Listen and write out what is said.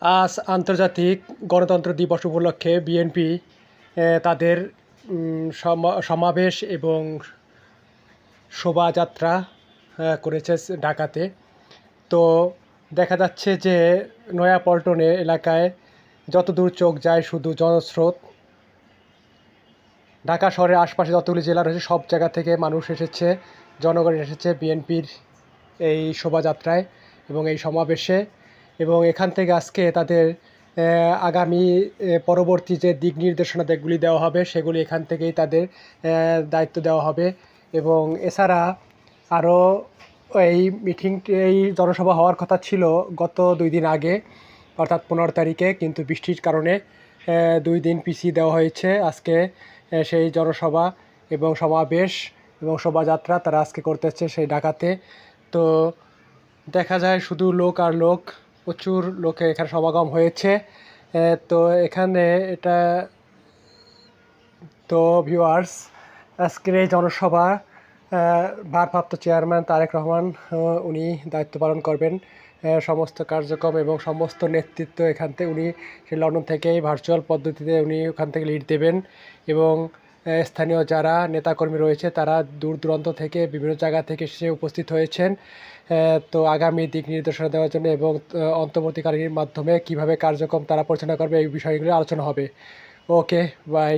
আজ আন্তর্জাতিক গণতন্ত্র দিবস উপলক্ষে বিএনপি তাদের সমাবেশ এবং শোভাযাত্রা করেছে ঢাকাতে। তো দেখা যাচ্ছে যে নয়াপল্টনে এলাকায় যতদূর চোখ যায় শুধু জনস্রোত। ঢাকা শহরের আশপাশে যতগুলি জেলা রয়েছে সব জায়গা থেকে মানুষ এসেছে, জনগণ এসেছে বিএনপির এই শোভাযাত্রায় এবং এই সমাবেশে। এবং এখান থেকে আজকে তাদের আগামী পরবর্তী যে দিক নির্দেশনা যেগুলি দেওয়া হবে সেগুলি এখান থেকেই তাদের দায়িত্ব দেওয়া হবে। এবং এছাড়া আরও এই জনসভা হওয়ার কথা ছিল গত 2 দিন আগে, অর্থাৎ 15 তারিখে, কিন্তু বৃষ্টির কারণে 2 দিন পিছিয়ে দেওয়া হয়েছে। আজকে সেই জনসভা এবং সমাবেশ এবং শোভাযাত্রা তারা আজকে করতেছে সেই ঢাকাতে। তো দেখা যায় শুধু লোক আর লোক, প্রচুর লোকের এখানে সমাগম হয়েছে। তো এখানে এটা তো ভিউয়ার্স, আজকের এই জনসভা ভারপ্রাপ্ত চেয়ারম্যান তারেক রহমান উনি দায়িত্ব পালন করবেন। সমস্ত কার্যক্রম এবং সমস্ত নেতৃত্ব এখান থেকে উনি লন্ডন থেকেই ভার্চুয়াল পদ্ধতিতে উনি ওখান থেকে লিড দেবেন। এবং স্থানীয় যারা নেতাকর্মী রয়েছে তারা দূর দূরান্ত থেকে বিভিন্ন জায়গা থেকে এসে উপস্থিত হয়েছেন। তো আগামী দিক নির্দেশনা দেওয়ার জন্য এবং অন্তর্বর্তীকালীন মাধ্যমে কীভাবে কার্যক্রম তারা পরিচালনা করবে এই বিষয়গুলো আলোচনা হবে। ওকে, বাই।